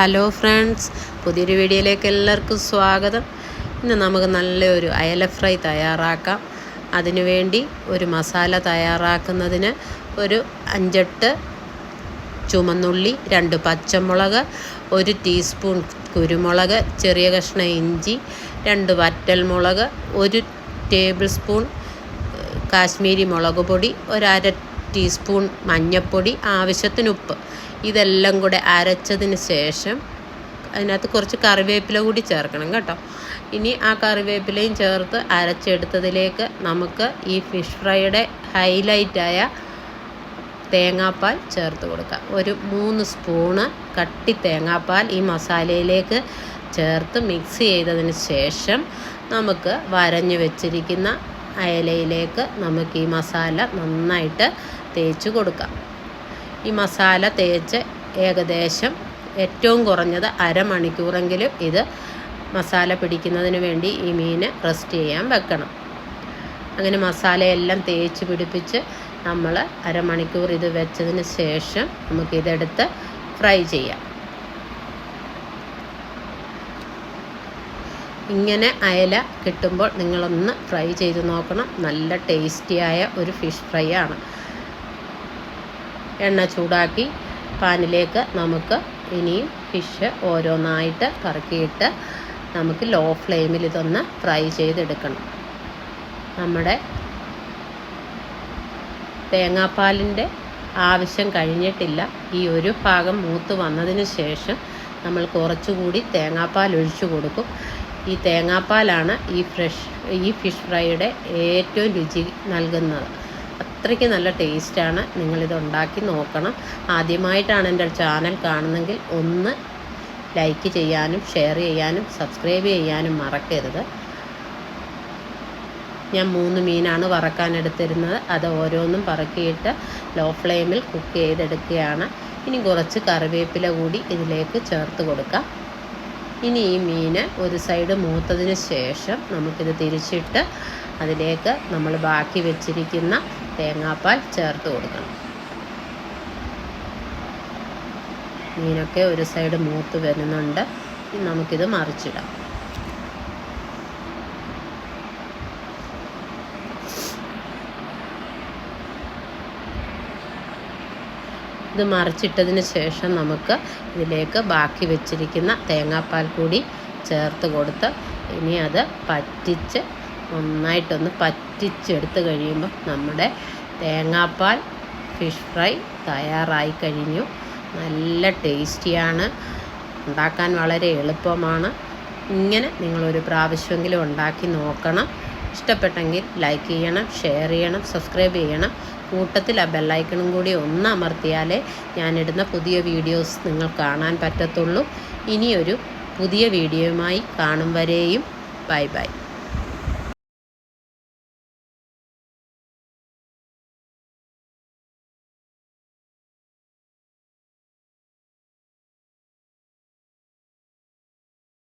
Hello friends, പുതിയൊരു വീഡിയോയിലേക്ക് എല്ലാവർക്കും സ്വാഗതം. ഇന്ന് നമുക്ക് നല്ലൊരു അയല ഫ്രൈ തയ്യാറാക്കാം. അതിനുവേണ്ടി ഒരു മസാല തയ്യാറാക്കുന്നതിന് ഒരു 5-8 ചുമന്നുള്ളി, 2 പച്ചമുളക്, 1 ടീസ്പൂൺ കുരുമുളക്, ചെറിയ കഷ്ണം ഇഞ്ചി, 2 വറ്റൽമുളക്, 1 ടേബിൾ സ്പൂൺ കാശ്മീരി മുളക് പൊടി, 1/2 ടീസ്പൂൺ മഞ്ഞൾപ്പൊടി, ആവശ്യത്തിന് ഉപ്പ്. ഇതെല്ലാം കൂടെ അരച്ചതിന് ശേഷം അതിനകത്ത് കുറച്ച് കറിവേപ്പില കൂടി ചേർക്കണം കേട്ടോ. ഇനി ആ കറിവേപ്പിലയും ചേർത്ത് അരച്ചെടുത്തതിലേക്ക് നമുക്ക് ഈ ഫിഷ് ഫ്രൈയുടെ ഹൈലൈറ്റായ തേങ്ങാപ്പാൽ ചേർത്ത് കൊടുക്കാം. ഒരു 3 സ്പൂണ് കട്ടി തേങ്ങാപ്പാൽ ഈ മസാലയിലേക്ക് ചേർത്ത് മിക്സ് ചെയ്തതിന് ശേഷം നമുക്ക് വരഞ്ഞു വെച്ചിരിക്കുന്ന അയലയിലേക്ക് നമുക്ക് ഈ മസാല നന്നായിട്ട് തേച്ച് കൊടുക്കാം. ഈ മസാല തേച്ച് ഏകദേശം ഏറ്റവും കുറഞ്ഞത് അരമണിക്കൂറെങ്കിലും ഇത് മസാല പിടിക്കുന്നതിന് വേണ്ടി ഈ മീൻ റെസ്റ്റ് ചെയ്യാൻ വെക്കണം. അങ്ങനെ മസാലയെല്ലാം തേച്ച് പിടിപ്പിച്ച് നമ്മൾ അരമണിക്കൂർ ഇത് വെച്ചതിന് ശേഷം നമുക്കിതെടുത്ത് ഫ്രൈ ചെയ്യാം. ഇങ്ങനെ അയല കിട്ടുമ്പോൾ നിങ്ങളൊന്ന് ഫ്രൈ ചെയ്ത് നോക്കണം. നല്ല ടേസ്റ്റിയായ ഒരു ഫിഷ് ഫ്രൈ ആണ്. എണ്ണ ചൂടാക്കി പാനിലേക്ക് നമുക്ക് ഇനിയും ഫിഷ് ഓരോന്നായിട്ട് കറക്കിയിട്ട് നമുക്ക് ലോ ഫ്ലെയിമിൽ ഇതൊന്ന് ഫ്രൈ ചെയ്തെടുക്കണം. നമ്മുടെ തേങ്ങാപ്പാലിൻ്റെ ആവശ്യം കഴിഞ്ഞിട്ടില്ല. ഈ ഒരു ഭാഗം മൂത്ത് വന്നതിന് ശേഷം നമ്മൾ കുറച്ചുകൂടി തേങ്ങാപ്പാൽ ഒഴിച്ചു കൊടുക്കും. ഈ തേങ്ങാപ്പാലാണ് ഈ ഫിഷ് ഫ്രൈയുടെ ഏറ്റവും രുചി നൽകുന്നത്. അത്രയ്ക്ക് നല്ല ടേസ്റ്റാണ്. നിങ്ങളിത് ഉണ്ടാക്കി നോക്കണം. ആദ്യമായിട്ടാണ് എൻ്റെ ചാനൽ കാണുന്നതെങ്കിൽ ഒന്ന് ലൈക്ക് ചെയ്യാനും ഷെയർ ചെയ്യാനും സബ്സ്ക്രൈബ് ചെയ്യാനും മറക്കരുത്. ഞാൻ 3 മീനാണ് വറക്കാനെടുത്തിരുന്നത്. അത് ഓരോന്നും പറക്കിയിട്ട് ലോ ഫ്ലെയിമിൽ കുക്ക് ചെയ്തെടുക്കുകയാണ്. ഇനി കുറച്ച് കറിവേപ്പില കൂടി ഇതിലേക്ക് ചേർത്ത് കൊടുക്കാം. ഇനി ഈ മീൻ ഒരു സൈഡ് മൂത്തതിന് ശേഷം നമുക്കിത് തിരിച്ചിട്ട് അതിലേക്ക് നമ്മൾ ബാക്കി വെച്ചിരിക്കുന്ന തേങ്ങാപ്പാൽ ചേർത്ത് കൊടുക്കണം. മീനൊക്കെ ഒരു സൈഡ് മൂത്ത് വരുന്നുണ്ട്. നമുക്കിത് മറിച്ചിടാം. ഇത് മറിച്ചിട്ടതിന് ശേഷം നമുക്ക് ഇതിലേക്ക് ബാക്കി വെച്ചിരിക്കുന്ന തേങ്ങാപ്പാൽ കൂടി ചേർത്ത് കൊടുത്ത് ഇനി അത് നന്നായിട്ടൊന്ന് പറ്റിച്ചെടുത്ത് കഴിയുമ്പോൾ നമ്മുടെ തേങ്ങാപ്പാൽ ഫിഷ് ഫ്രൈ തയ്യാറായി കഴിഞ്ഞു. നല്ല ടേസ്റ്റിയാണ്. ഉണ്ടാക്കാൻ വളരെ എളുപ്പമാണ്. ഇങ്ങനെ നിങ്ങളൊരു പ്രാവശ്യമെങ്കിലും ഉണ്ടാക്കി നോക്കണം. ഇഷ്ടപ്പെട്ടെങ്കിൽ ലൈക്ക് ചെയ്യണം, ഷെയർ ചെയ്യണം, സബ്സ്ക്രൈബ് ചെയ്യണം. കൂട്ടത്തിൽ ആ ബെല്ലൈക്കണും കൂടി ഒന്ന് അമർത്തിയാലേ ഞാനിടുന്ന പുതിയ വീഡിയോസ് നിങ്ങൾ കാണാൻ പറ്റത്തുള്ളൂ. ഇനിയൊരു പുതിയ വീഡിയോയുമായി കാണും വരെയും ബൈ ബൈ.